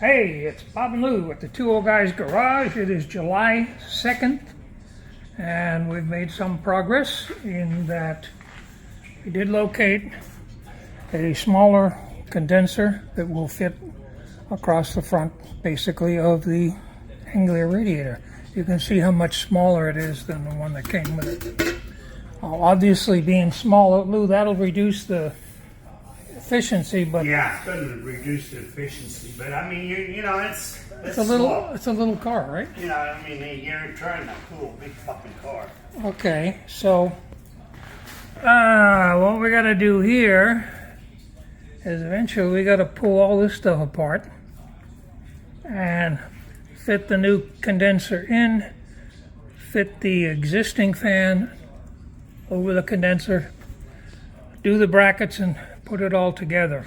Hey, it's Bob and Lou at the Two Old Guys Garage. It is July 2nd, and we've made some progress in that we did locate a smaller condenser that will fit across the front, basically, of the Anglia radiator. You can see how much smaller it is than the one that came with it. Obviously, being smaller, Lou, that'll reduce the efficiency, but yeah, it's going to reduce the efficiency. But I mean, you know, it's a little car, right? You know, I mean, you're trying to pull a big fucking car. Okay, so what we got to do here is eventually we got to pull all this stuff apart and fit the new condenser in, fit the existing fan over the condenser, do the brackets, and put it all together.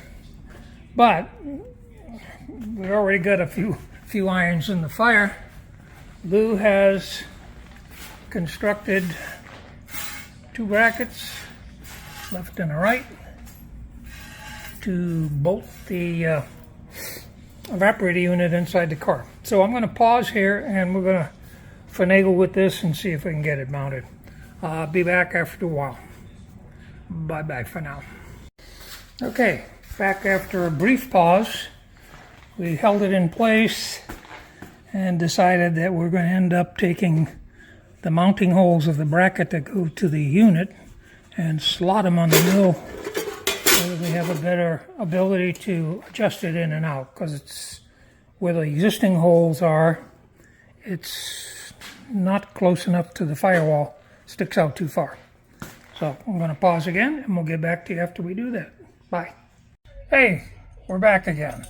But we already got a few irons in the fire. Lou has constructed two brackets, left and a right, to bolt the evaporator unit inside the car. So I'm going to pause here and we're going to finagle with this and see if we can get it mounted. I'll be back after a while. Bye bye for now. Okay, back after a brief pause. We held it in place and decided that we're going to end up taking the mounting holes of the bracket that go to the unit and slot them on the mill so that we have a better ability to adjust it in and out, because it's where the existing holes are, it's not close enough to the firewall, sticks out too far. So I'm going to pause again and we'll get back to you after we do that. Bye. Hey, we're back again.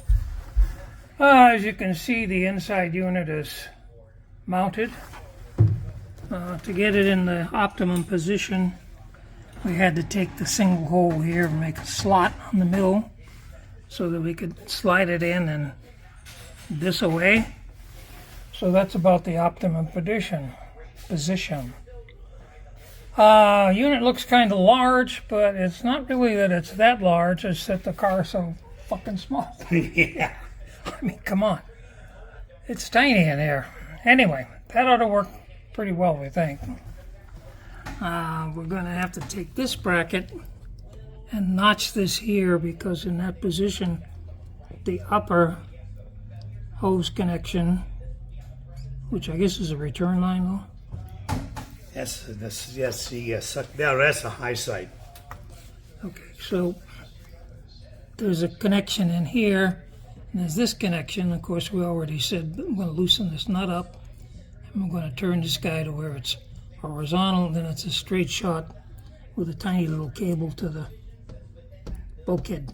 As you can see, the inside unit is mounted. To get it in the optimum position, we had to take the single hole here and make a slot on the middle so that we could slide it in and this away. So that's about the optimum position. Unit looks kind of large, but it's not really that it's that large, it's that the car's so fucking small. Yeah. I mean, come on. It's tiny in there. Anyway, that ought to work pretty well, we think. We're going to have to take this bracket and notch this here, because in that position, the upper hose connection, which I guess is a return line, though. Yes, that's a high side. Okay, so there's a connection in here, and there's this connection. Of course, we already said I'm going to loosen this nut up, and we're going to turn this guy to where it's horizontal, and then it's a straight shot with a tiny little cable to the bulkhead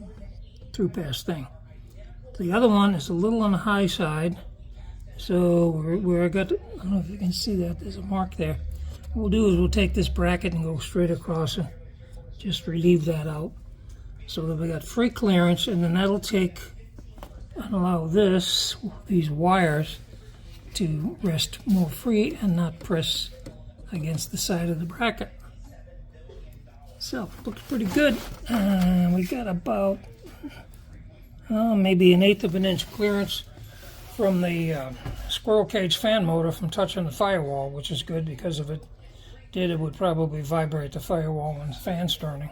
through pass thing. The other one is a little on the high side, so where I got, I don't know if you can see that, there's a mark there. What we'll do is we'll take this bracket and go straight across and just relieve that out so that we got free clearance, and then that'll take and allow these wires to rest more free and not press against the side of the bracket. So, looks pretty good. We got about maybe 1/8 of an inch clearance from the squirrel cage fan motor from touching the firewall, which is good, because if it did, it would probably vibrate the firewall when the fan's turning.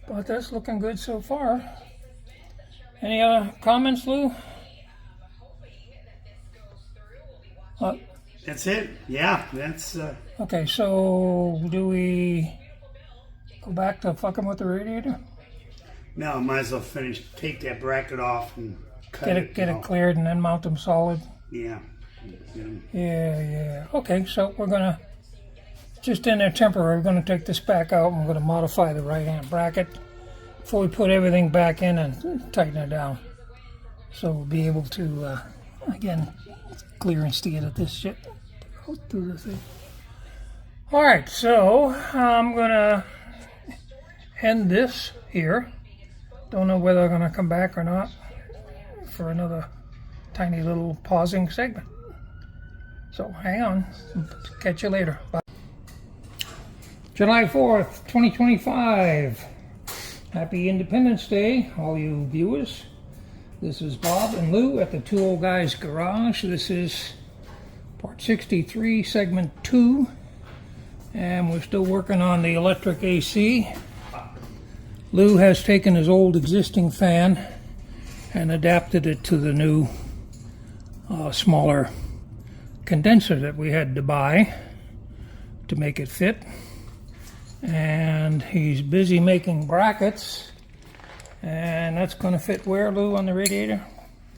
But that's looking good so far. Any other comments, Lou? That's it. Yeah, that's... Okay, so do we go back to fucking with the radiator? No, might as well take that bracket off and cut Get it cleared and then mount them solid? Yeah. Yeah. Okay, so we're going to, just in there temporary, we're going to take this back out and we're going to modify the right-hand bracket before we put everything back in and tighten it down. So we'll be able to, again, clearance to get at this shit. Go through the thing. Alright, so I'm going to end this here. Don't know whether I'm going to come back or not for another tiny little pausing segment. So hang on. Catch you later. Bye. July 4th, 2025. Happy Independence Day, all you viewers. This is Bob and Lou at the Two Old Guys Garage. This is part 63, segment 2. And we're still working on the electric AC. Lou has taken his old existing fan and adapted it to the new smaller condenser that we had to buy to make it fit. And he's busy making brackets. And that's going to fit where, Lou, on the radiator?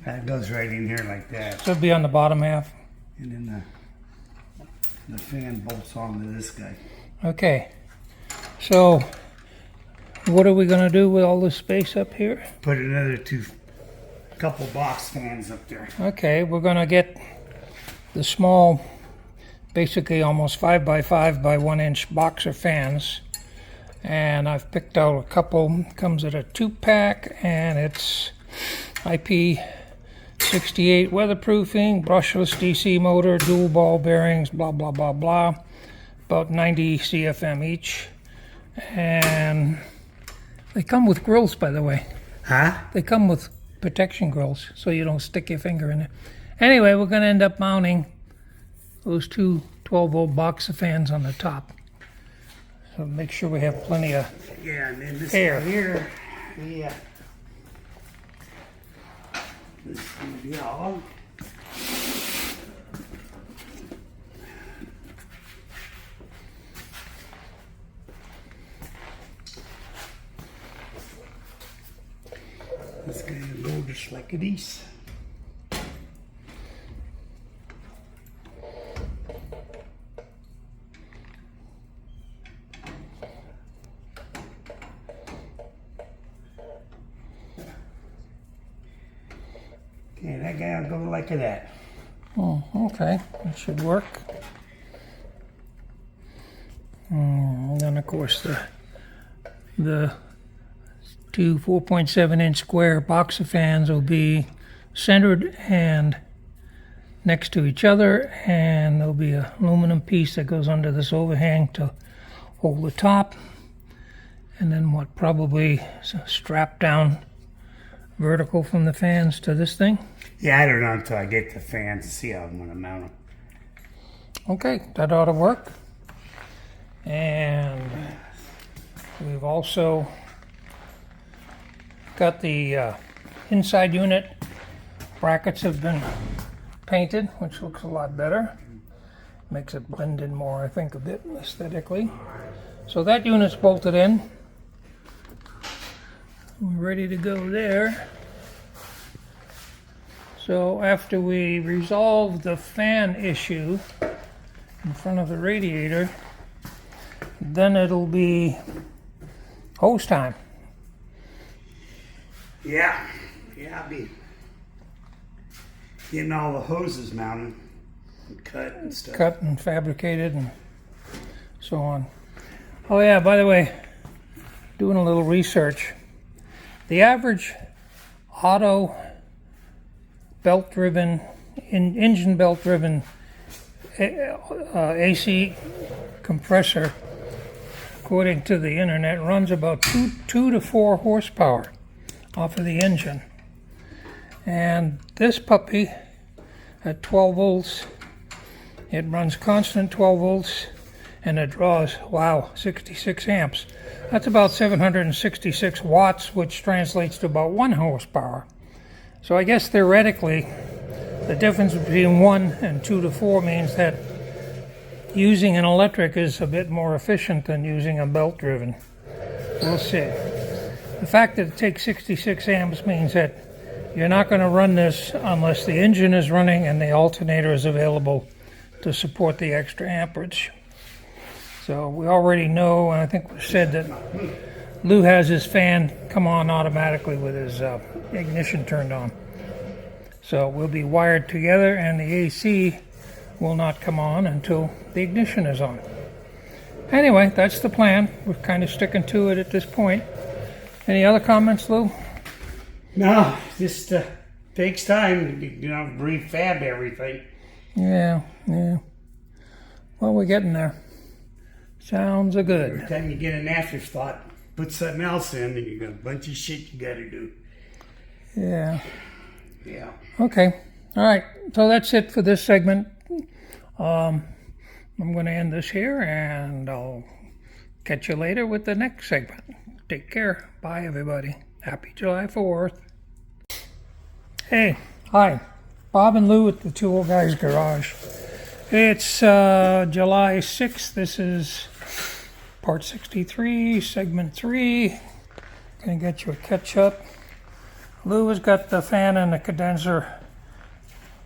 That goes right in here like that. So it'll be on the bottom half. And then the fan bolts onto this guy. Okay. So what are we going to do with all this space up here? Put another couple box fans up there. Okay, we're going to get the small, basically almost 5 by 5 by 1 inch boxer fans. And I've picked out a couple. Comes at a 2-pack, and it's IP68 weatherproofing, brushless DC motor, dual ball bearings, blah, blah, blah, blah. About 90 CFM each. And they come with grills, by the way. Huh? They come with protection grills, so you don't stick your finger in it. Anyway, we're going to end up mounting those two 12-volt boxer fans on the top. So make sure we have plenty of and then this air. guy here. Yeah. This is going to be all. This guy will go just like it is. Okay, that guy will go like that. Oh, okay. That should work. And then, of course, the two 4.7 inch square boxer fans will be centered and next to each other, and there'll be an aluminum piece that goes under this overhang to hold the top, and then probably strap down vertical from the fans to this thing. Yeah, I don't know until I get the fans to see how I'm going to mount them. Okay, that ought to work. And we've also got the inside unit brackets have been painted, which looks a lot better. Makes it blend in more, I think, a bit aesthetically. So that unit's bolted in. We're ready to go there. So after we resolve the fan issue in front of the radiator, then it'll be hose time. Yeah, I'll be getting all the hoses mounted and cut and stuff. Cut and fabricated and so on. Oh yeah, by the way, doing a little research. The average auto belt-driven, engine belt-driven AC compressor, according to the internet, runs about 2 to 4 horsepower off of the engine. And this puppy at 12 volts, it runs constant 12 volts, and it draws, wow, 66 amps. That's about 766 watts, which translates to about 1 horsepower. So I guess theoretically, the difference between 1 and 2 to 4 means that using an electric is a bit more efficient than using a belt-driven. We'll see. The fact that it takes 66 amps means that you're not going to run this unless the engine is running and the alternator is available to support the extra amperage. So we already know, and I think we said that Lou has his fan come on automatically with his ignition turned on. So we'll be wired together, and the AC will not come on until the ignition is on. Anyway, that's the plan. We're kind of sticking to it at this point. Any other comments, Lou? No, just takes time, refab everything. Yeah. Well, we're getting there. Sounds good. Every time you get an afterthought, put something else in, and you got a bunch of shit you got to do. Yeah. Yeah. Okay. All right. So that's it for this segment. I'm going to end this here, and I'll catch you later with the next segment. Take care. Bye, everybody. Happy July 4th. Hey. Hi. Bob and Lou at the Two Old Guys Garage. It's July 6th. This is part 63, segment 3. Gonna get you a catch-up. Lou has got the fan and the condenser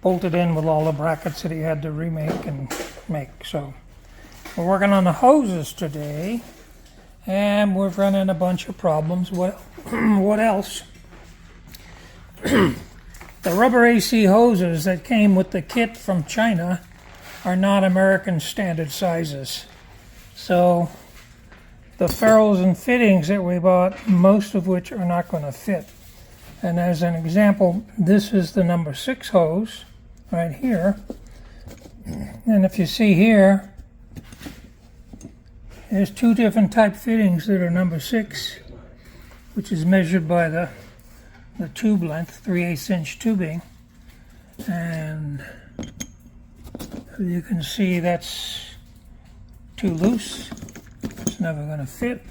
bolted in with all the brackets that he had to remake and make. So we're working on the hoses today, and we're running a bunch of problems. What else? The rubber AC hoses that came with the kit from China are not American standard sizes. So the ferrules and fittings that we bought, most of which are not going to fit. And as an example, this is the number 6 hose right here. And if you see here, there's 2 different type fittings that are number 6, which is measured by the tube length, 3/8 inch tubing. And you can see that's too loose. It's never going to fit.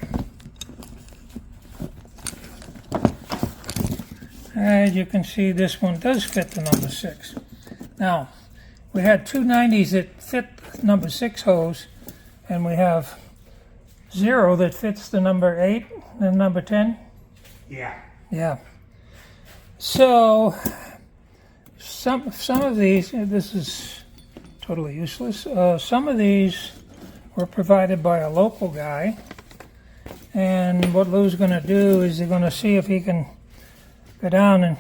As you can see, this one does fit the number 6. Now, we had 2 90s that fit the number 6 hose, and we have 0 that fits the number 8 and number 10. Yeah. Yeah. So, some of these, this is totally useless. Some of these were provided by a local guy, and what Lou's going to do is he's going to see if he can go down and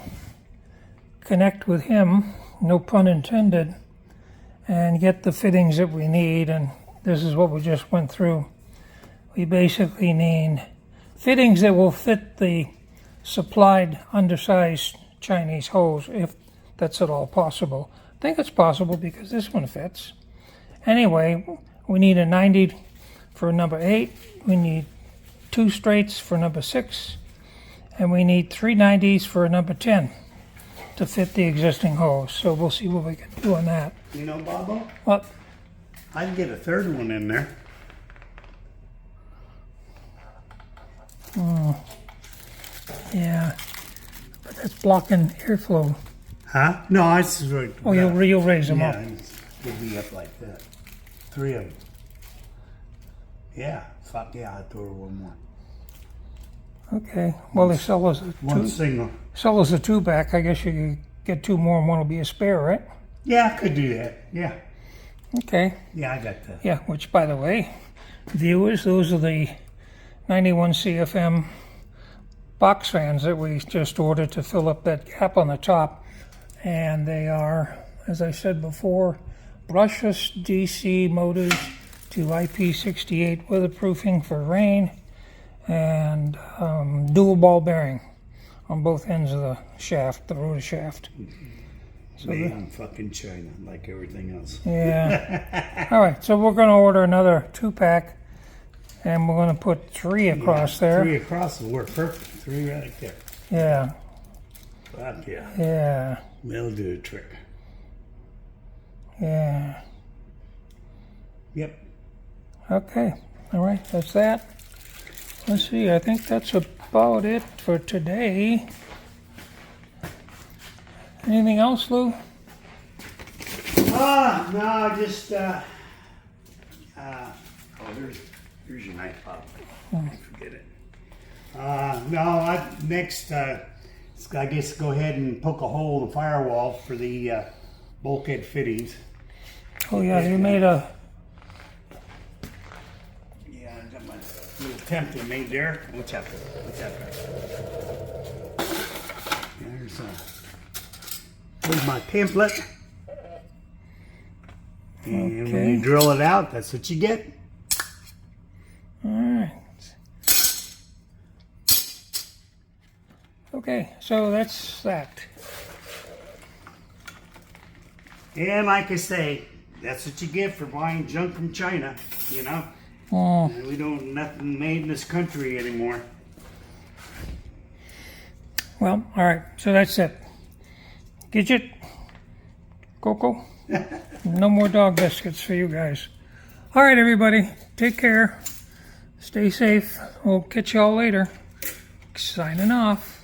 connect with him, no pun intended, and get the fittings that we need. And this is what we just went through. We basically need fittings that will fit the supplied undersized Chinese hose, if that's at all possible. I think it's possible because this one fits. Anyway, we need a 90 for number 8. We need 2 straights for number 6. And we need 3 90s for number 10 to fit the existing hose. So we'll see what we can do on that. You know, Bobo? What? I'd get a 3rd one in there. Yeah. But that's blocking airflow. Huh? No, I just... Oh, you'll raise them up. Yeah, it'd be up like that. 3 of them. Yeah. Fuck yeah, I'd throw her one more. Okay. Well, they sell us a One 2. single. Sell us a 2-pack. I guess you can get 2 more and one will be a spare, right? Yeah, I could do that. Yeah. Okay. Yeah, I got that. Yeah, which, by the way, viewers, those are the 91 CFM box fans that we just ordered to fill up that gap on the top. And they are, as I said before, brushless DC motors to IP68 weatherproofing for rain, and dual ball bearing on both ends of the shaft, the rotor shaft. So Made in fucking China, like everything else. Yeah. All right, so we're going to order another 2-pack, and we're going to put 3 across there. 3 across will work perfect. 3 right there. Yeah. Fuck yeah. Yeah. They'll do the trick. Yeah. Yep. Okay. All right, that's that. Let's see, I think that's about it for today. Anything else, Lou? No, just, here's your knife, Bob. Forget it. Next, I guess go ahead and poke a hole in the firewall for the bulkhead fittings. Oh yeah, you made a... Yeah, I got my little template made there. What's that? There's my template. And Okay. when you drill it out, that's what you get. All right. Okay, so that's that. And like I say, that's what you get for buying junk from China, you know? Oh, We don't, nothing made in this country anymore. well, all right, so that's it. Gidget? Coco? No more dog biscuits for you guys. All right, everybody. Take care. Stay safe. We'll catch y'all later. Signing off.